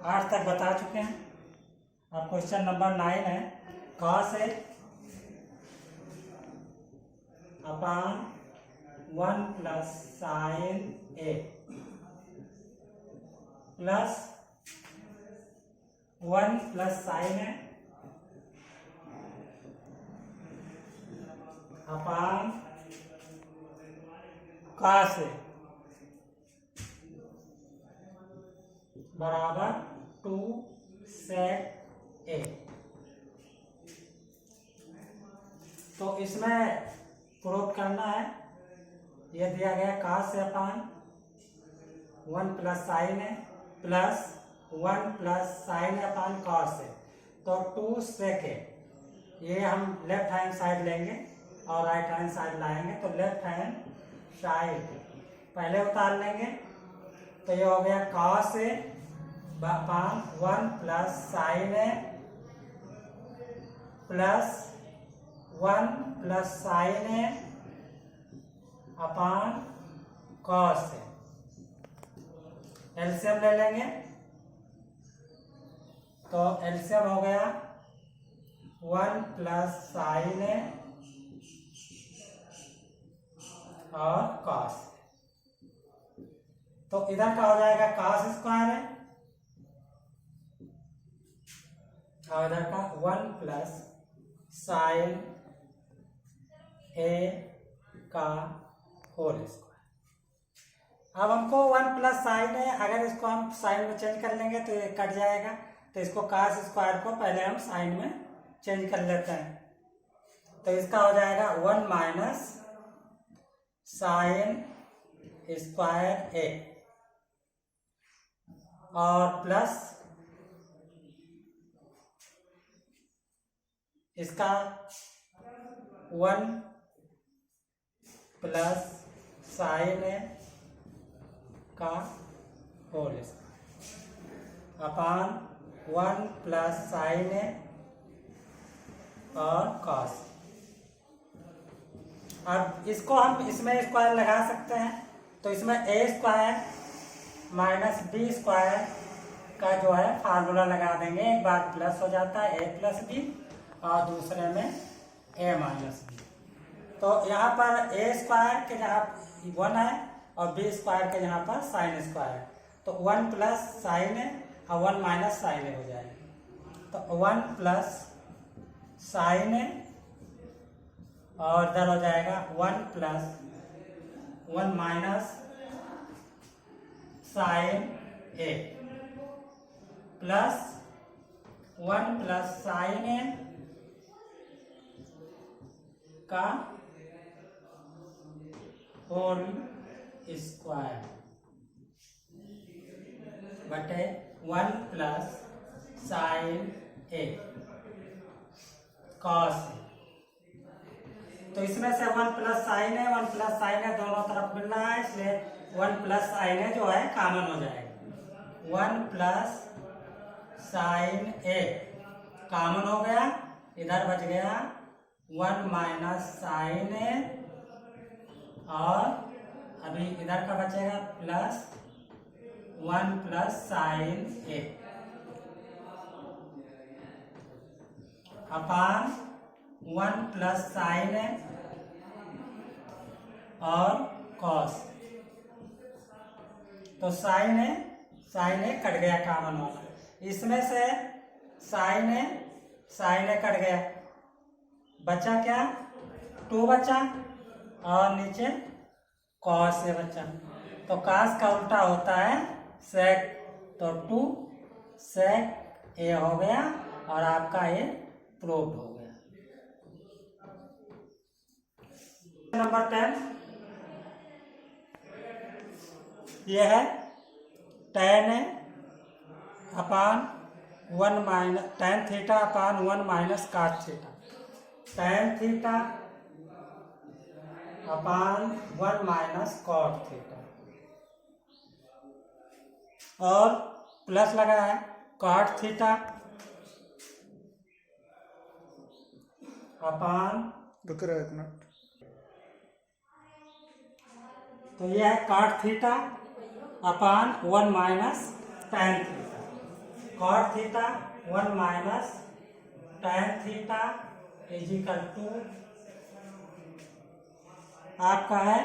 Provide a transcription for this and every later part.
8 तक बता चुके हैं। अब क्वेश्चन नंबर 9 है cos A upon 1 plus sine A plus 1 plus sine A upon cos A बराबर 2 sec A। तो इसमें प्रूफ करना है, ये दिया गया cos A upon 1 plus sine A plus 1 plus sign upon cos A, तो 2 sec A। ये हम लेफ्ट हैंड साइड लेंगे और राइट हैंड साइड लाएंगे, तो लेफ्ट हैंड साइड पहले उतार लेंगे, तो ये हो गया cos A upon 1 plus sine A plus 1 plus sine A upon cos A। LCM ले लेंगे, तो एलसीएम हो गया 1 प्लस साइन A और cos। तो इधर का हो जाएगा cos स्क्वायर है और इधर का 1 प्लस साइन A का होल स्क्वायर। अब हमको 1 प्लस साइन है, अगर इसको हम साइन में चेंज कर लेंगे तो ये कट जाएगा, तो इसको cos स्क्वायर को पहले हम साइन में चेंज कर लेते हैं, तो इसका हो जाएगा 1 माइनस साइन स्क्वायर A और प्लस इसका 1 प्लस साइन A का whole square upon 1 plus sine A और cos। अब इसको हम इसमें स्क्वायर लगा सकते हैं, तो इसमें a square minus b square का जो है फार्मूला लगा देंगे, एक बार प्लस हो जाता है a प्लस बी और दूसरे में a माइनस बी। तो यहाँ पर a स्क्वायर के जहाँ 1 है और b स्क्वायर के यहाँ पर साइन स्क्वायर, तो 1 प्लस साइन A और 1 माइनस साइन A हो जाएगा, तो 1 प्लस साइन A और इधर हो जाएगा 1 plus 1 minus sine A plus 1 plus sine A का होल स्क्वायर बटे 1 प्लस साइन A cos। तो इसमें से 1 प्लस साइन है 1 प्लस साइन है दोनों तरफ मिल रहा है, इसलिए 1 प्लस साइन है जो है कॉमन हो जाएगा। 1 प्लस साइन A कॉमन हो गया, इधर बच गया 1 माइनस साइन A और अभी इधर का बचेगा plus 1 plus sine A upon 1 plus sine A और cos। तो साइन A कट गया कॉमन वाला, इसमें से साइन A कट गया, बचा क्या 2 बचा और नीचे cos A बचा, तो cos का उल्टा होता है sec, तो 2 sec A हो गया और आपका ये प्रूव्ड हो गया। नंबर 10 ये है tan A upon 1 minus tan theta upon 1 minus cos theta, tan theta upon 1 minus cot theta और प्लस लगा है cot थीटा अपान रुक रहा है एक मिनट। तो यह है cot theta upon 1 minus tan theta. Cot theta 1 minus tan theta is equal to आपका है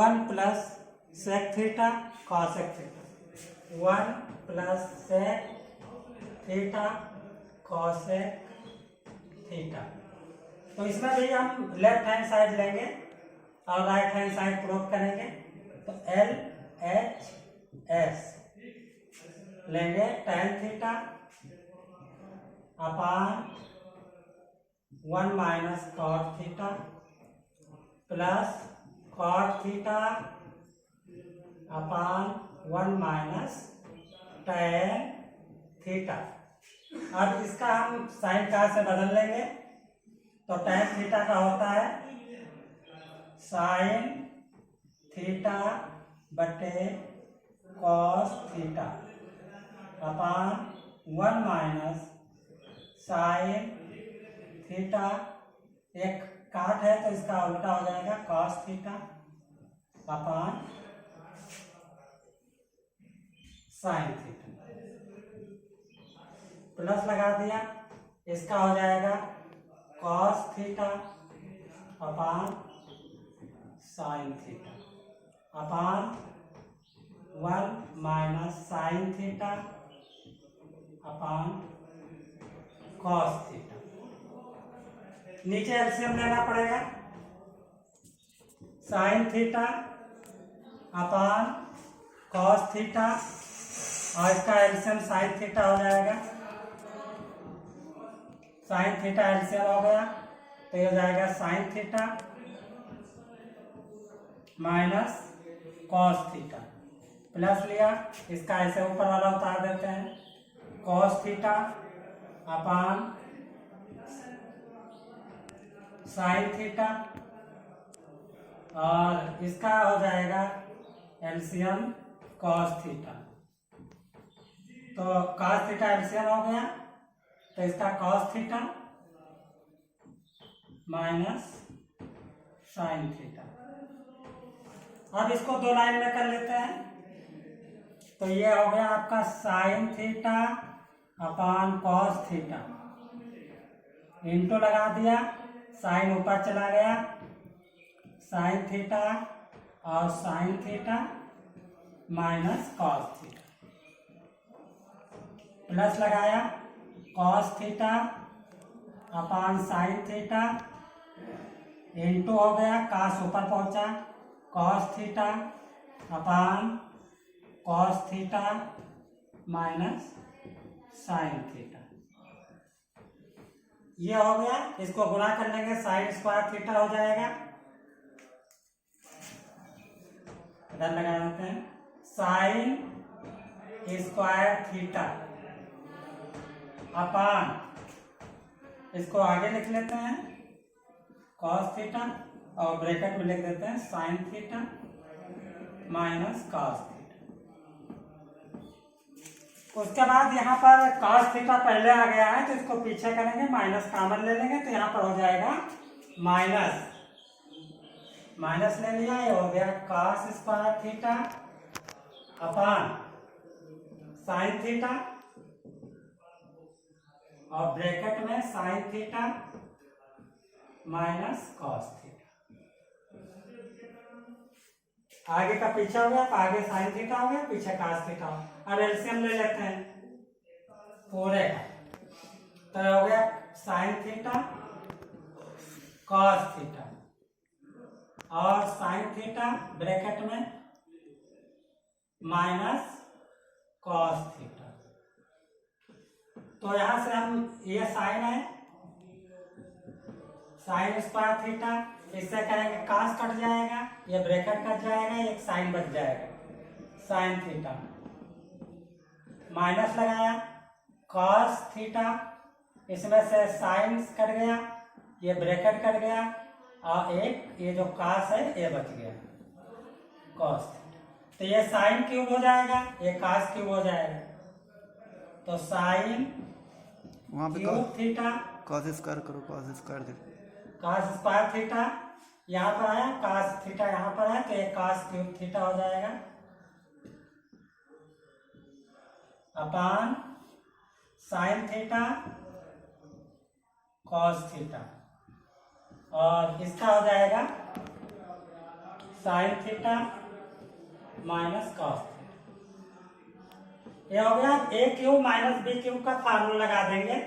1 plus sec theta cosec theta, 1 plus sec theta cosec theta. तो इसमें भी हम लेफ्ट हैंड साइड लेंगे और राइट हैंड साइड प्रूव करेंगे। तो एल एच एस लेंगे tan theta upon 1 minus cot theta plus cot theta upon 1 minus tan theta. अब इसका हम साइन का से बदल लेंगे। तो tan थीटा का होता है साइन थीटा बटे cos theta upon 1 minus sine theta, एक काट है तो इसका उल्टा हो जाएगा cos theta upon sine theta, plus लगा दिया, इसका हो जाएगा cos theta upon sine theta upon 1 minus sine theta upon cos theta. नीचे एलसीएम लेना पड़ेगा, sign theta upon cos theta और इसका एलसीएम साइन थीटा हो जाएगा। साइन थीटा एलसीएम हो गया तो ये हो जाएगा sine theta minus cos theta, plus लिया, इसका ऐसे ऊपर वाला उतार देते हैं cos theta upon sine theta और इसका हो जाएगा एलसीएम कॉस थीटा। तो कॉस थीटा एलसीएम हो गया तो इसका cos theta minus sine theta. अब इसको दो लाइन में कर लेते हैं। तो ये हो गया आपका sine theta upon cos theta, into लगा दिया, साइन ऊपर चला गया, साइन थीटा और sine theta minus cos theta, plus लगाया cos theta upon sine theta, into हो गया, कास ऊपर पहुंचा, cos theta upon cos theta minus sine theta. ये हो गया, इसको गुणा कर लेंगे, साइन स्क्वायर थीटा हो जाएगा, इधर लगा देते हैं, साइन स्क्वायर थीटा अपान, इसको आगे लिख लेते हैं कॉस थीटा और ब्रैकेट में लिख देते हैं sign theta minus cos theta. उसके बाद यहाँ पर कॉस थीटा पहले आ गया है तो इसको पीछे करेंगे, माइनस कॉमन ले लेंगे तो यहाँ पर हो जाएगा माइनस, माइनस ले लिया, ये हो गया cos square theta upon sine theta और ब्रैकेट में sign theta minus cos theta. आगे का पीछे हो गया, आगे साइन थीटा हो गया, पीछे कॉस थीटा हो गया। अब एलसीएम ले लेते हैं पूरे का, तो हो गया साइन थीटा कॉस थीटा और साइन थीटा ब्रैकेट में माइनस कॉस थीटा। तो यहां से हम, ये साइन है, साइन स्क्वायर थीटा, इससे करेंगे कॉस कट जाएगा, ये ब्रैकेट कट जाएगा, एक साइन बच जाएगा, साइन थीटा माइनस लगाया कॉस थीटा, इसमें से साइन कट गया, ये ब्रैकेट कट गया और एक ये जो कॉस है ये बच गया कॉस थीटा। तो ये साइन क्यूब हो जाएगा, ये कॉस क्यूब हो जाएगा, तो sine cube theta cos square करो, कॉस स्क्वायर दे, कॉस स्क्वायर थीटा यहाँ पर आया, कॉस थीटा यहाँ पर है तो ये कॉस क्यूब थीटा हो जाएगा upon sine theta cos theta, और इसका हो जाएगा sine theta minus cos theta. ये हो गया। A cube minus B cube का फार्मूला लगा देंगे।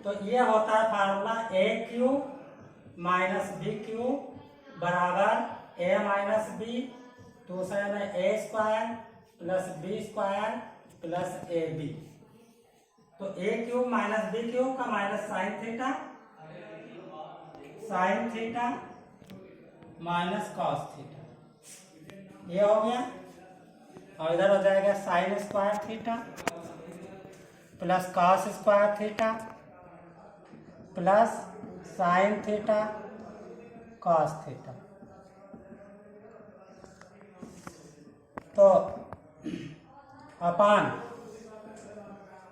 तो ये होता है formula A cube minus B cube बराबर ए माइनस बी, दूसरे में A square plus B square plus A B. तो A cube minus B cube का minus sine theta minus cos theta, ये हो गया। और इधर हो जाएगा sine square theta plus cos square theta plus sine theta cos theta. तो upon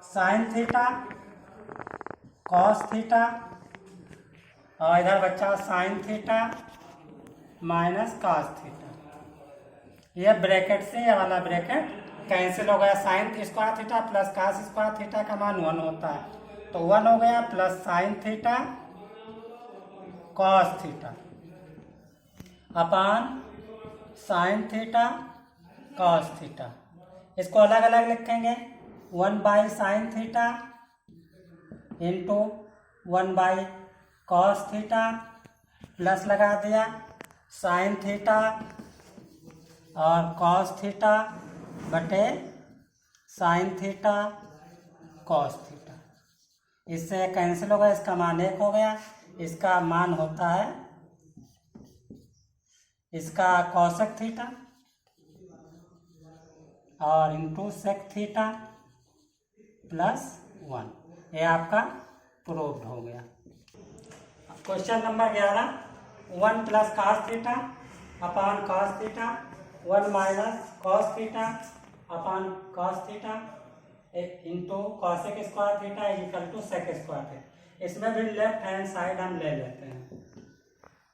sine theta cos theta, और इधर बच्चा sine theta minus cos theta. ये ब्रैकेट से ये वाला ब्रैकेट कैंसिल हो गया। Sine square theta plus cos square theta का मान 1 होता है, तो 1 हो गया plus sine theta cos theta upon sine theta cos theta. इसको अलग अलग लिखेंगे। 1 by sine theta into 1 by cos theta plus लगा दिया साइन थीटा और कॉस थीटा बटे साइन थीटा कॉस थीटा। इससे कैंसिल हो गया, इसका मान 1 हो गया। इसका मान होता है इसका कॉसेक थीटा और इंटू सेक थीटा प्लस 1। ये आपका प्रूव्ड हो गया। Question number 11, 1 plus cos theta upon cos theta 1 minus cos theta upon cos theta into cosec square theta equal to sec square theta. इसमें भी लेफ्ट हैंड साइड हम ले लेते हैं।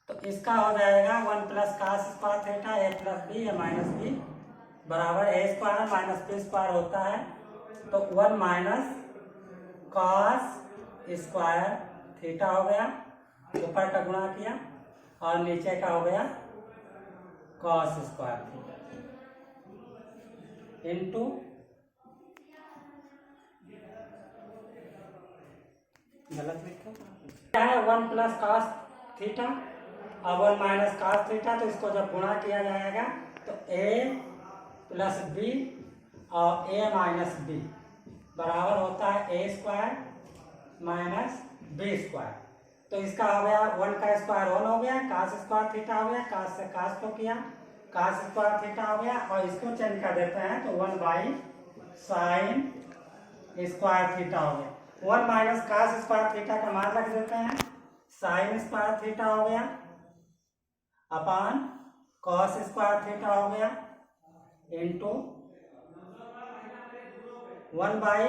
तो इसका हो जाएगा 1 प्लस कॉस स्क्वायर थीटा ए प्लस बी ए माइनस बी बराबर ए स्क्वायर माइनस बी स्क्वायर होता है। तो 1 माइनस कॉस स्क्वायर थीटा हो गया, ऊपर का गुणा किया, और नीचे का हो गया कॉस स्क्वायर थीटा इंटू गलत लिखा है 1 प्लस कॉस थीटा और 1 माइनस कॉस थीटा। तो इसको जब गुणा किया जाएगा तो a प्लस बी और a माइनस बी बराबर होता है a square minus b square. तो इसका हो गया 1 का स्क्वायर 1 हो गया, कॉस स्क्वायर थीटा हो गया, कॉस से कॉस को किया, कॉस स्क्वायर थीटा हो गया, और इसको चेंज कर देते हैं तो 1 बाई साइन स्क्वायर थीटा हो गया। 1 माइनस कॉस स्क्वायर थीटा का मान रख देते हैं, साइन स्क्वायर थीटा हो गया अपान कॉस स्क्वायर थीटा हो गया into 1 by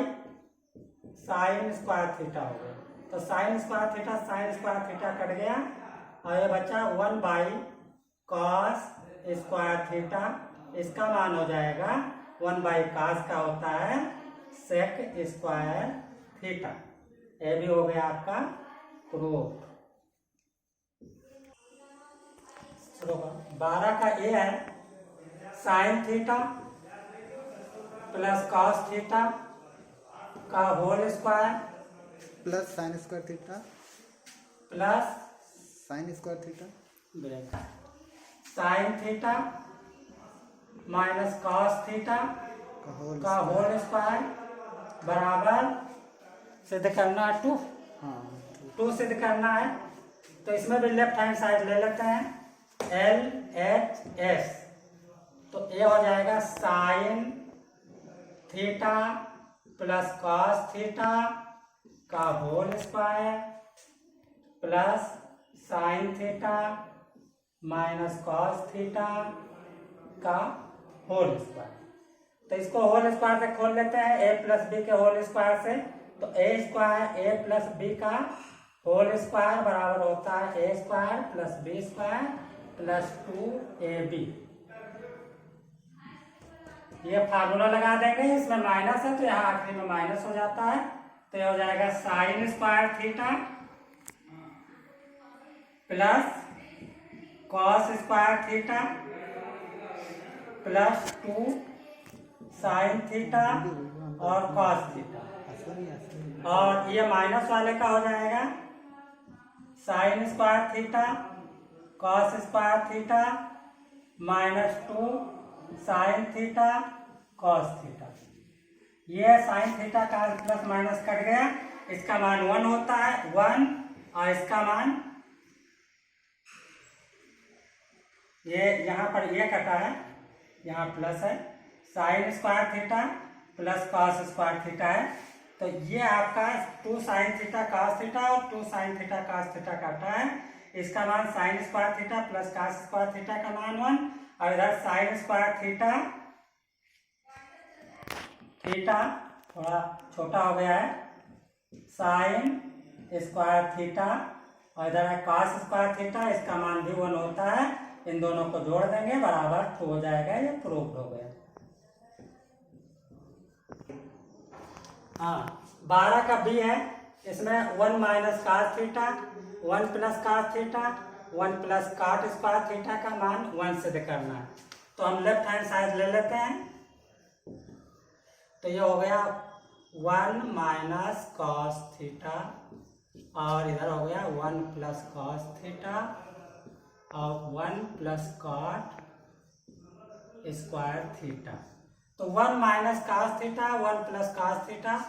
sine square theta हो गया। तो साइन स्क्वायर थीटा कट गया, और ये बचा 1 बाई कॉस स्क्वायर थीटा। इसका मान हो जाएगा 1 बाई कॉस का होता है सेक स्क्वायर थीटा। ये भी हो गया आपका प्रूफ। 12 का ए है sine theta plus cos theta का whole square plus sine square theta plus sine square theta sine theta minus cos theta का होल स्क्वायर बराबर सिद्ध करना है 2। हाँ 2 सिद्ध करना है। तो इसमें भी लेफ्ट हैंड साइड ले लेते हैं LHS। तो ये हो जाएगा sine theta plus cos theta का whole square plus sine theta minus cos theta का होल स्क्वायर। तो इसको होल स्क्वायर से खोल लेते हैं a प्लस बी के होल स्क्वायर से। तो a square a plus B का होल स्क्वायर बराबर होता है a square plus B square plus 2ab। ये फार्मूला लगा देंगे। इसमें माइनस है तो यहाँ आखिरी में माइनस हो जाता है, तो ये हो जाएगा sine square theta plus cos square theta plus 2 sign theta और कॉस थीटा, और ये माइनस वाले का हो जाएगा sine square theta cos square theta minus 2 sign theta cos theta. ये साइन थीटा का प्लस माइनस कट गया, इसका मान 1 होता है 1, और इसका मान ये यहाँ पर ये कटा है, यहाँ प्लस है, sign square theta plus cos square theta है। तो ये आपका 2 साइन थीटा कॉस थीटा और 2 साइन थीटा कॉस थीटा कटा है, इसका मान sign square theta plus cos square theta का मान 1, और इधर साइन स्क्वायर थीटा थोड़ा छोटा हो गया है साइन स्क्वायर थीटा, और इधर है कॉस स्क्वायर थीटा, इसका मान भी 1 होता है। इन दोनों को जोड़ देंगे बराबर 2 हो जाएगा, ये प्रूव्ड हो गया। हाँ 12 का बी है, इसमें 1 minus cos theta 1 plus cos theta 1 plus cot square theta का मान 1 सिद्ध करना है। तो हम लेफ्ट हैंड साइड ले लेते हैं, तो ये हो गया 1 माइनस कॉस थीटा, और इधर हो गया 1 प्लस कॉस थीटा और 1 प्लस कॉट स्क्वायर थीटा। तो 1 minus cos theta 1 plus cos theta,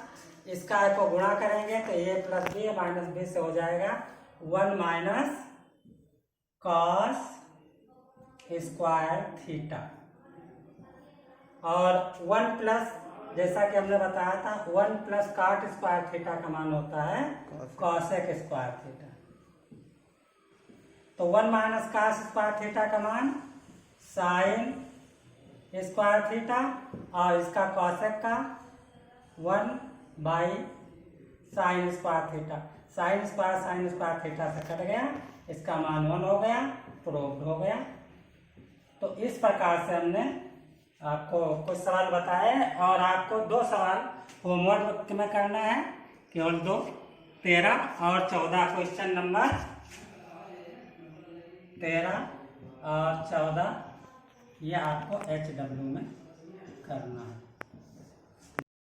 इसका को गुणा करेंगे तो a plus b minus b से हो जाएगा 1 माइनस कॉस स्क्वायर थीटा, और 1 प्लस जैसा कि हमने बताया था 1 प्लस कॉट स्क्वायर थीटा का मान होता है कॉसेक स्क्वायर थीटा। तो 1 माइनस कॉस स्क्वायर थीटा का मान साइन स्क्वायर थीटा, और इसका कॉसेक का 1 by sine square theta, sign square theta से कट गया, इसका मान 1 हो गया, प्रूव्ड हो गया। तो इस प्रकार से हमने आपको कुछ सवाल बताए, और आपको 2 सवाल होमवर्क में करना है, केवल 2, 13 और 14, क्वेश्चन नंबर 13 और 14 ये आपको HW में करना है।